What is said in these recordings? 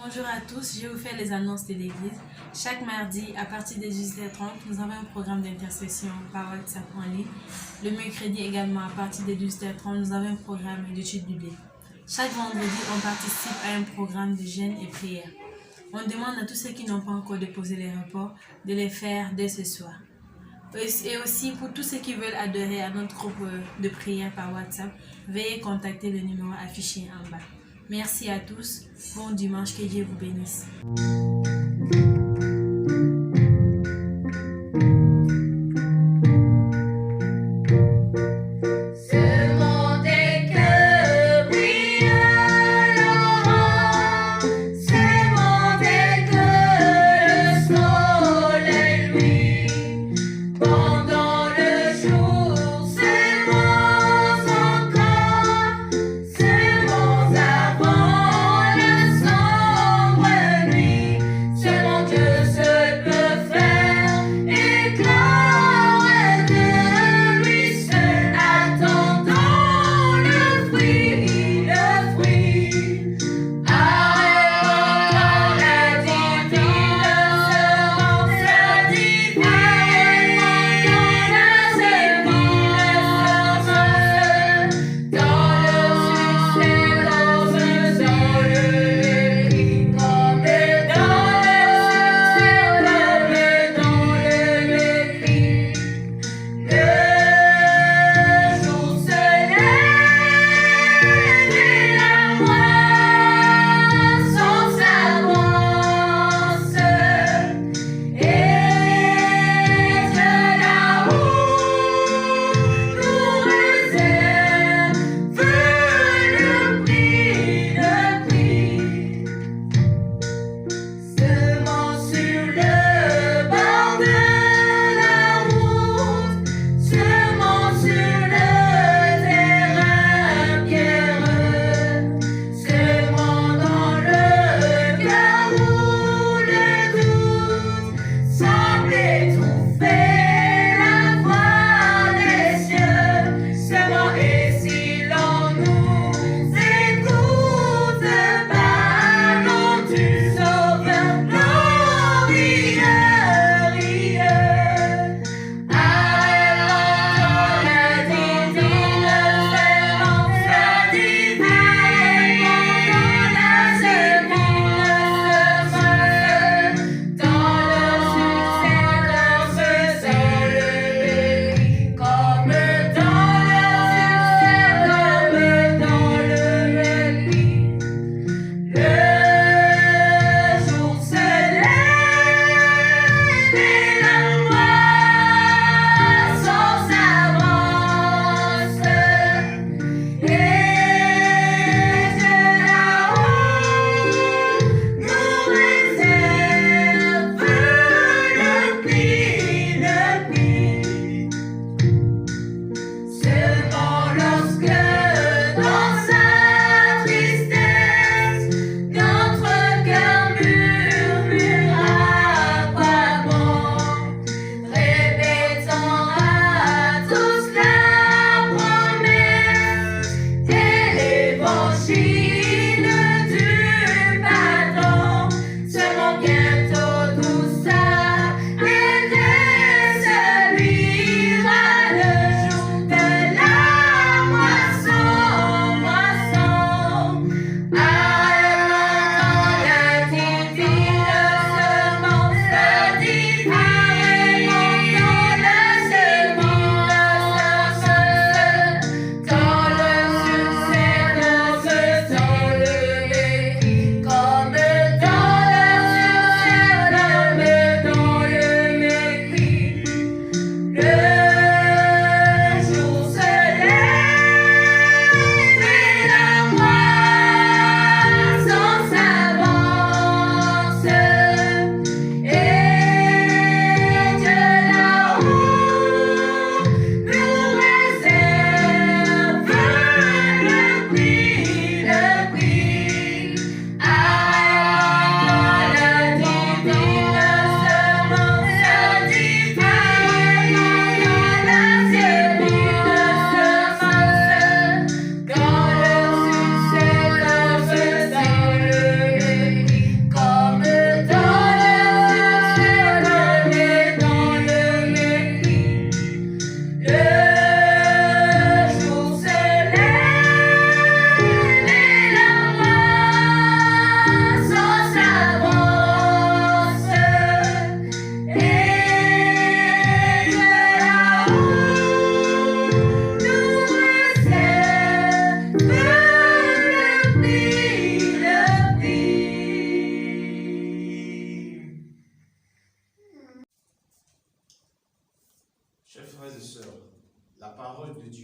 Bonjour à tous, je vais vous faire les annonces de l'église. Chaque mardi, à partir de 18h30, nous avons un programme d'intercession par WhatsApp en ligne. Le mercredi également, à partir de 18h30, nous avons un programme d'études bibliques. Chaque vendredi, on participe à un programme de jeûne et prière. On demande à tous ceux qui n'ont pas encore déposé les rapports de les faire dès ce soir. Et aussi, pour tous ceux qui veulent adhérer à notre groupe de prière par WhatsApp, veuillez contacter le numéro affiché en bas. Merci à tous. Bon dimanche, que Dieu vous bénisse. Ce monde est que brillera, ce monde est que le soleil luit. Pendant le jour, c'est moins encore, c'est moins avant la sombre nuit.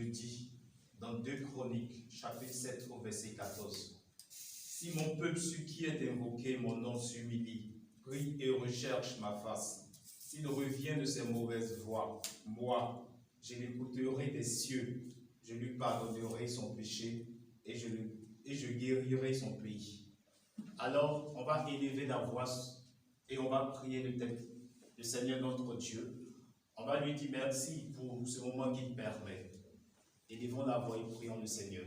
Dieu dit dans 2 Chroniques, chapitre 7 au verset 14. Si mon peuple, celui qui est invoqué, mon nom s'humilie, prie et recherche ma face, s'il revient de ses mauvaises voies, moi, je l'écouterai des cieux, je lui pardonnerai son péché et je guérirai son pays. Alors, on va élever la voix et on va prier le Seigneur notre Dieu. On va lui dire merci pour ce moment qu'il permet. Élevons la voix et prions le Seigneur.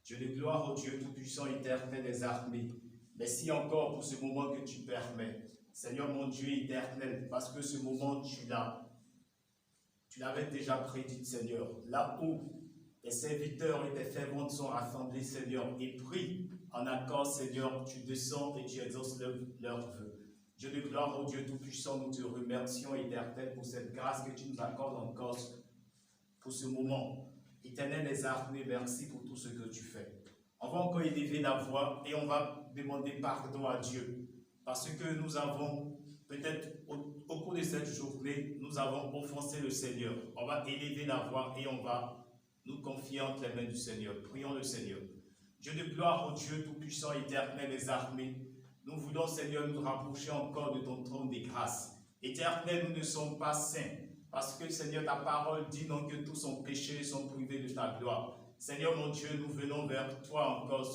Dieu de gloire, au Dieu tout-puissant, éternel des armées. Merci encore pour ce moment que tu permets. Seigneur mon Dieu éternel, parce que ce moment tu l'avais déjà prédit, Seigneur. Là où tes serviteurs et tes ferventes sont rassemblés, Seigneur, et prient en accord, Seigneur, tu descends et tu exauces leurs vœux. Dieu de gloire, au Dieu tout-puissant, nous te remercions, éternel, pour cette grâce que tu nous accordes encore pour ce moment. Éternel des armées, merci pour tout ce que tu fais. On va encore élever la voix et on va demander pardon à Dieu. Parce que nous avons, peut-être au cours de cette journée, nous avons offensé le Seigneur. On va élever la voix et on va nous confier entre les mains du Seigneur. Prions le Seigneur. Dieu de gloire, au Dieu tout-puissant, éternel des armées, nous voulons, Seigneur, nous rapprocher encore de ton trône des grâces. Éternel, nous ne sommes pas saints. Parce que, Seigneur, ta parole dit donc que tous sont péchés et sont privés de ta gloire. Seigneur, mon Dieu, nous venons vers toi encore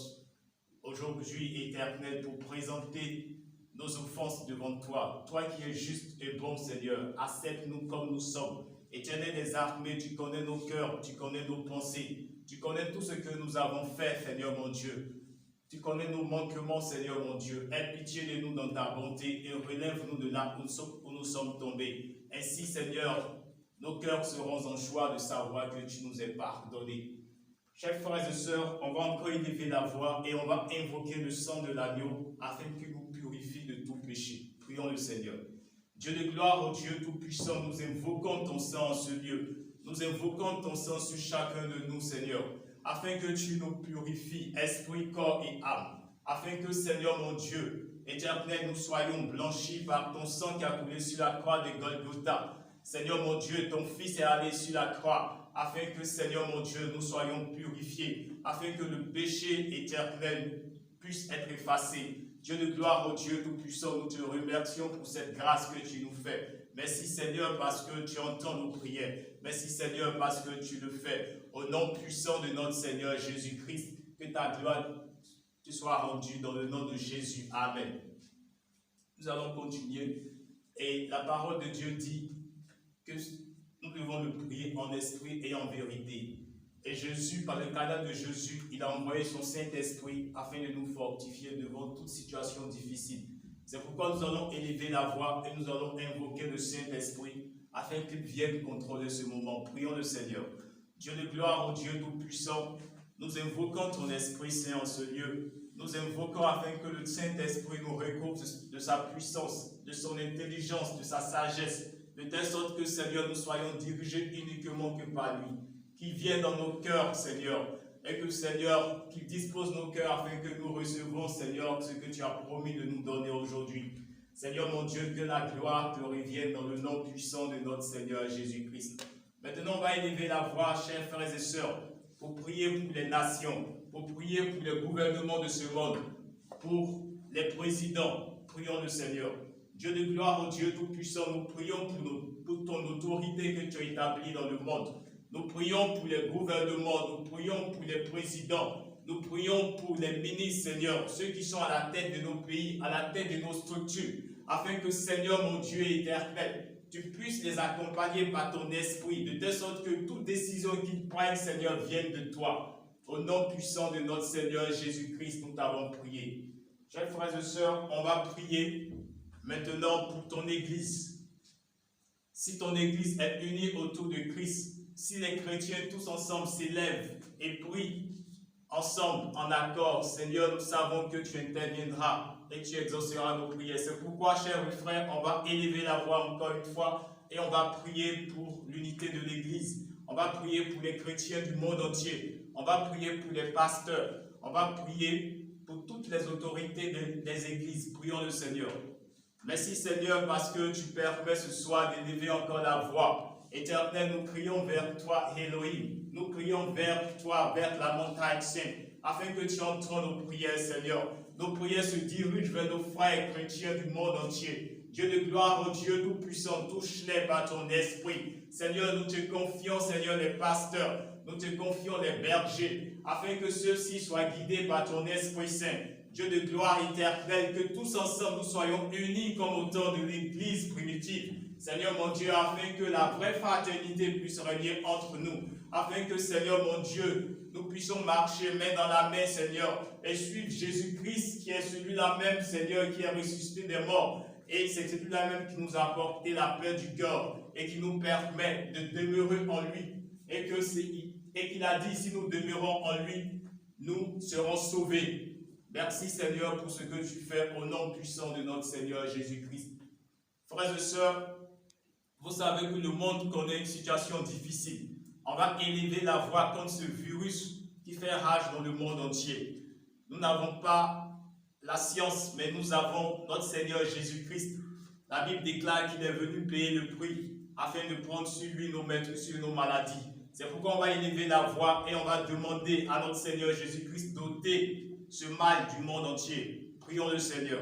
aujourd'hui, éternel, pour présenter nos offenses devant toi. Toi qui es juste et bon, Seigneur, accepte-nous comme nous sommes. Éternel des armées, tu connais nos cœurs, tu connais nos pensées, tu connais tout ce que nous avons fait, Seigneur, mon Dieu. Tu connais nos manquements, Seigneur, mon Dieu. Aie pitié de nous dans ta bonté et relève-nous de là où nous sommes tombés. Ainsi, Seigneur, nos cœurs seront en joie de savoir que tu nous as pardonné. Chers frères et sœurs, on va encore élever la voix et on va invoquer le sang de l'agneau afin qu'il nous purifie de tout péché. Prions le Seigneur. Dieu de gloire, au Dieu tout-puissant, nous invoquons ton sang en ce lieu. Nous invoquons ton sang sur chacun de nous, Seigneur, afin que tu nous purifies, esprit, corps et âme. Afin que, Seigneur mon Dieu, éternel, nous soyons blanchis par ton sang qui a coulé sur la croix de Golgotha. Seigneur mon Dieu, ton Fils est allé sur la croix, afin que, Seigneur mon Dieu, nous soyons purifiés, afin que le péché éternel puisse être effacé. Dieu de gloire, au Dieu tout-puissant, nous te remercions pour cette grâce que tu nous fais. Merci Seigneur parce que tu entends nos prières. Merci Seigneur parce que tu le fais. Au nom puissant de notre Seigneur Jésus-Christ, que ta gloire te soit rendue dans le nom de Jésus. Amen. Nous allons continuer. Et la parole de Dieu dit que nous devons le prier en esprit et en vérité. Et Jésus, par le canal de Jésus, il a envoyé son Saint-Esprit afin de nous fortifier devant toute situation difficile. C'est pourquoi nous allons élever la voix et nous allons invoquer le Saint-Esprit afin qu'il vienne contrôler ce moment. Prions le Seigneur. Dieu de gloire, au Dieu tout-puissant, nous invoquons ton Esprit Saint en ce lieu. Nous invoquons afin que le Saint-Esprit nous recouvre de sa puissance, de son intelligence, de sa sagesse, de telle sorte que, Seigneur, nous soyons dirigés uniquement que par lui. Qu'il vienne dans nos cœurs, Seigneur, et que, Seigneur, qu'il dispose nos cœurs afin que nous recevons, Seigneur, ce que tu as promis de nous donner aujourd'hui. Seigneur, mon Dieu, que la gloire te revienne dans le nom puissant de notre Seigneur Jésus-Christ. Maintenant, on va élever la voix, chers frères et sœurs, pour prier pour les nations, pour prier pour le gouvernement de ce monde, pour les présidents. Prions le Seigneur. Dieu de gloire, au Dieu tout-puissant, nous prions pour ton autorité que tu as établie dans le monde. Nous prions pour les gouvernements, nous prions pour les présidents, nous prions pour les ministres, Seigneur, ceux qui sont à la tête de nos pays, à la tête de nos structures, afin que, Seigneur, mon Dieu éternel, tu puisses les accompagner par ton esprit, de telle sorte que toute décision qu'ils prennent, Seigneur, vienne de toi. Au nom puissant de notre Seigneur Jésus-Christ, nous t'avons prié. Chers frères et sœurs, on va prier maintenant pour ton Église. Si ton Église est unie autour de Christ, si les chrétiens tous ensemble s'élèvent et prient ensemble en accord, Seigneur, nous savons que tu interviendras et tu exauceras nos prières. C'est pourquoi, chers frères, on va élever la voix encore une fois et on va prier pour l'unité de l'Église. On va prier pour les chrétiens du monde entier. On va prier pour les pasteurs. On va prier pour toutes les autorités des églises. Prions le Seigneur. Merci Seigneur parce que tu permets ce soir d'élever encore la voix. Éternel, nous crions vers toi, Elohim. Nous crions vers toi, vers la montagne sainte, afin que tu entends nos prières, Seigneur. Nos prières se dirigent vers nos frères chrétiens du monde entier. Dieu de gloire, oh Dieu Tout-Puissant, touche-les par ton esprit. Seigneur, nous te confions, Seigneur, les pasteurs, nous te confions les bergers, afin que ceux-ci soient guidés par ton Esprit Saint. Dieu de gloire éternelle, que tous ensemble nous soyons unis comme au temps de l'Église primitive. Seigneur mon Dieu, afin que la vraie fraternité puisse régner entre nous, afin que, Seigneur mon Dieu, nous puissions marcher main dans la main, Seigneur, et suivre Jésus-Christ, qui est celui-là même, Seigneur, qui est ressuscité des morts. Et c'est celui-là même qui nous a apporté la paix du cœur et qui nous permet de demeurer en lui. Et qu'il a dit, si nous demeurons en lui, nous serons sauvés. Merci, Seigneur, pour ce que tu fais au nom puissant de notre Seigneur Jésus-Christ. Frères et sœurs, vous savez que le monde connaît une situation difficile. On va élever la voix contre ce virus qui fait rage dans le monde entier. Nous n'avons pas la science, mais nous avons notre Seigneur Jésus-Christ. La Bible déclare qu'il est venu payer le prix afin de prendre sur lui nos maîtres, sur nos maladies. C'est pourquoi on va élever la voix et on va demander à notre Seigneur Jésus-Christ d'ôter ce mal du monde entier. Prions le Seigneur.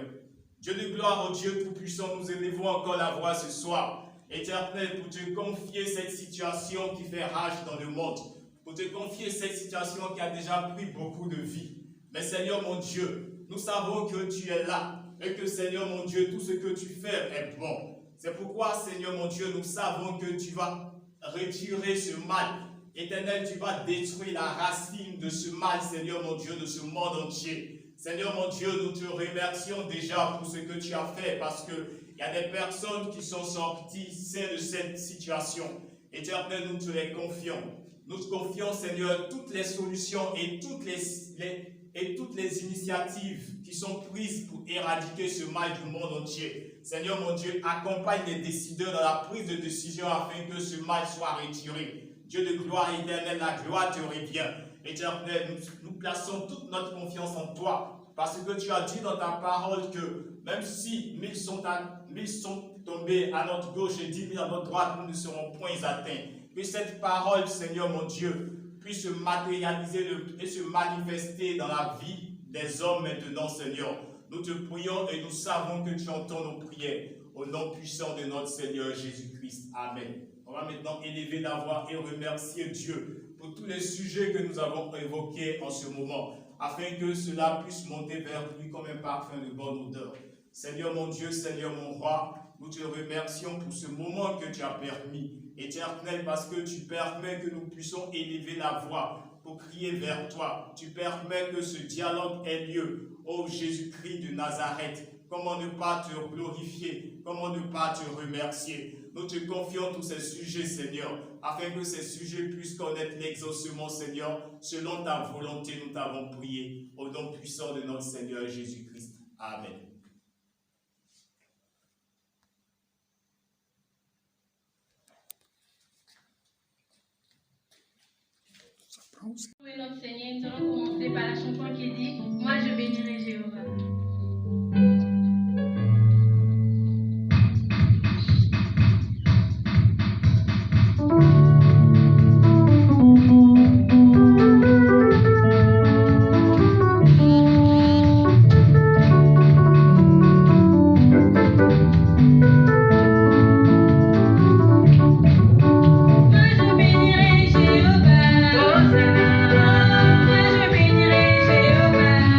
Dieu de gloire, au Dieu Tout-Puissant, nous élevons encore la voix ce soir. Éternel, pour te confier cette situation qui fait rage dans le monde, pour te confier cette situation qui a déjà pris beaucoup de vies. Mais Seigneur mon Dieu, nous savons que tu es là et que Seigneur mon Dieu, tout ce que tu fais est bon. C'est pourquoi Seigneur mon Dieu, nous savons que tu vas retirer ce mal. Éternel, tu vas détruire la racine de ce mal, Seigneur mon Dieu, de ce monde entier. Seigneur mon Dieu, nous te remercions déjà pour ce que tu as fait parce qu'il y a des personnes qui sont sorties saines de cette situation. Éternel, nous te les confions. Nous te confions, Seigneur, toutes les solutions et toutes les initiatives qui sont prises pour éradiquer ce mal du monde entier. Seigneur mon Dieu, accompagne les décideurs dans la prise de décision afin que ce mal soit retiré. Dieu de gloire éternelle, la gloire te revient. Éternel, nous plaçons toute notre confiance en toi, parce que tu as dit dans ta parole que même si 1000 sont tombés à notre gauche et 10 000 à notre droite, nous ne serons point atteints. Que cette parole, Seigneur mon Dieu, puisse se matérialiser et se manifester dans la vie des hommes maintenant, Seigneur. Nous te prions et nous savons que tu entends nos prières. Au nom puissant de notre Seigneur Jésus-Christ. Amen. On va maintenant élever la voix et remercier Dieu pour tous les sujets que nous avons évoqués en ce moment, afin que cela puisse monter vers lui comme un parfum de bonne odeur. Seigneur mon Dieu, Seigneur mon roi, nous te remercions pour ce moment que tu as permis. Éternel, parce que tu permets que nous puissions élever la voix pour crier vers toi. Tu permets que ce dialogue ait lieu. Ô Jésus-Christ de Nazareth, comment ne pas te glorifier, comment ne pas te remercier. Nous te confions tous ces sujets, Seigneur, afin que ces sujets puissent connaître l'exaucement, Seigneur. Selon ta volonté, nous t'avons prié. Au nom puissant de notre Seigneur Jésus-Christ. Amen. Louer notre Seigneur, nous allons commencer par la chanson qui dit « Moi je bénirai Jéhovah ».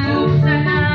Hosanna.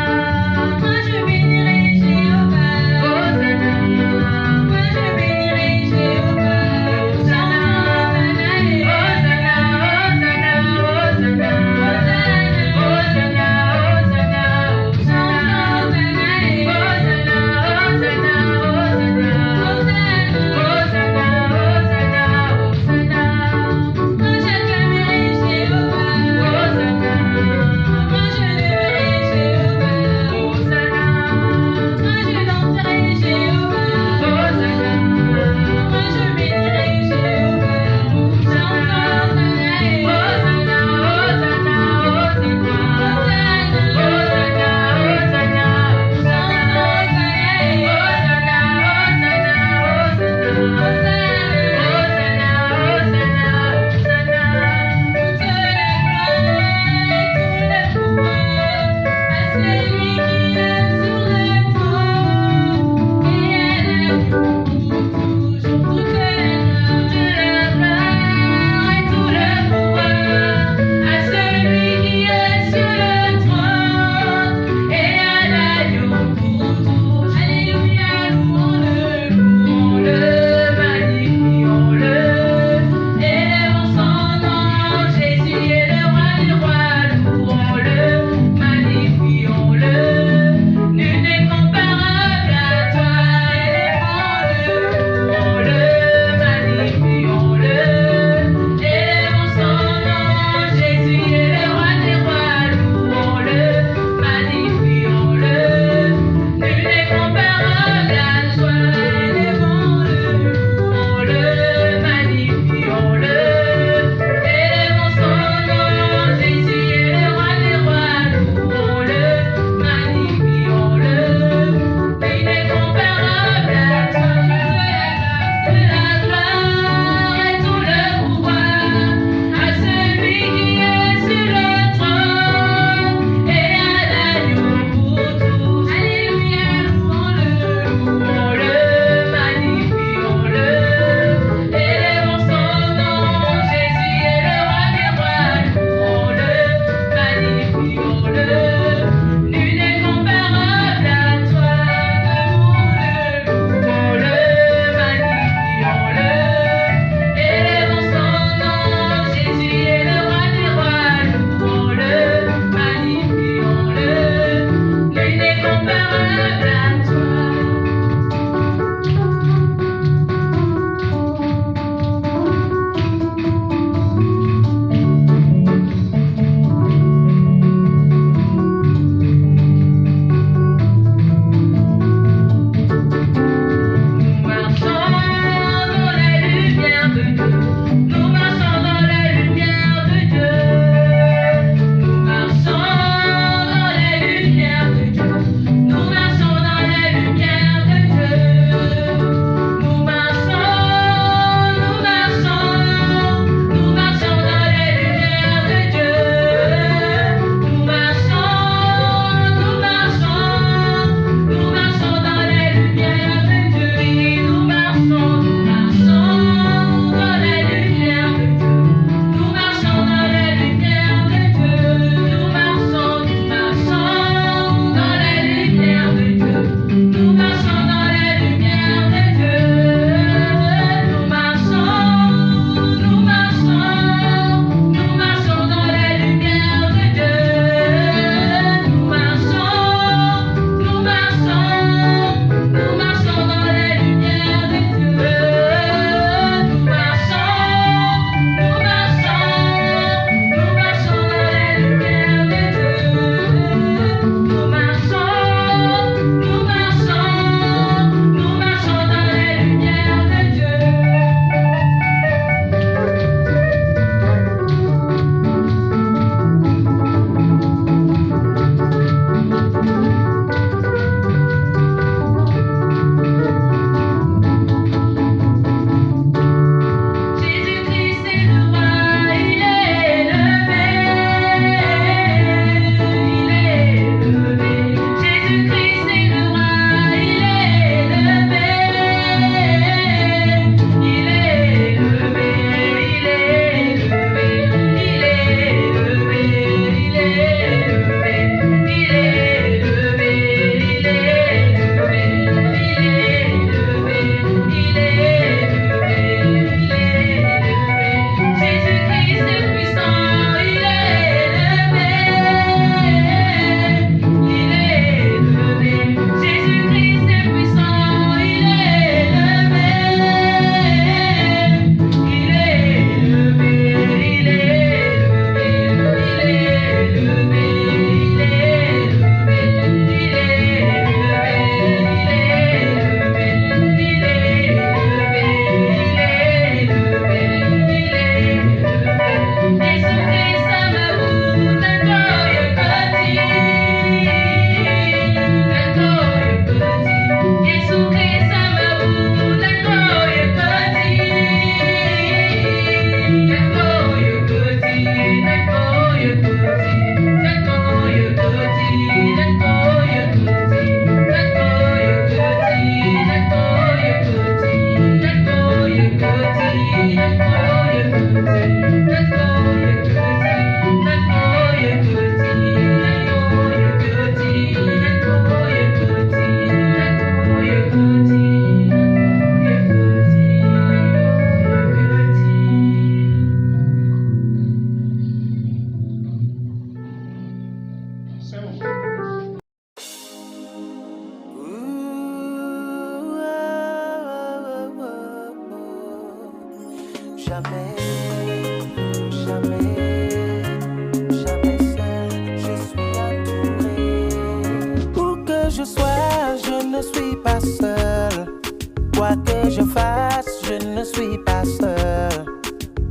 suis pas seul.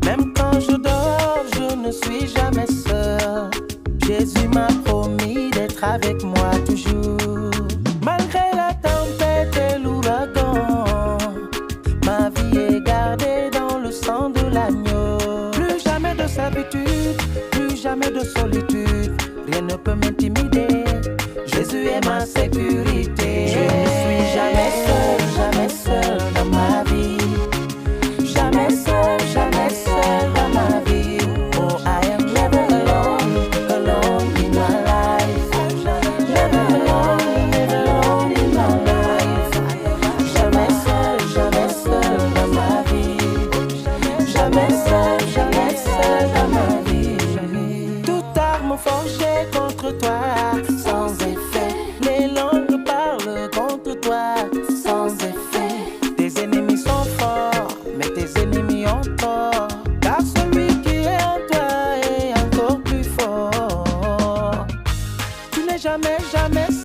Même quand je dors, je ne suis jamais seul. Jésus m'a promis d'être avec moi toujours. Malgré la tempête et l'ouragan, ma vie est gardée dans le sang de l'agneau. Plus jamais de servitude, plus jamais de solitude. Rien ne peut m'intimider. Jésus est ma sécurité.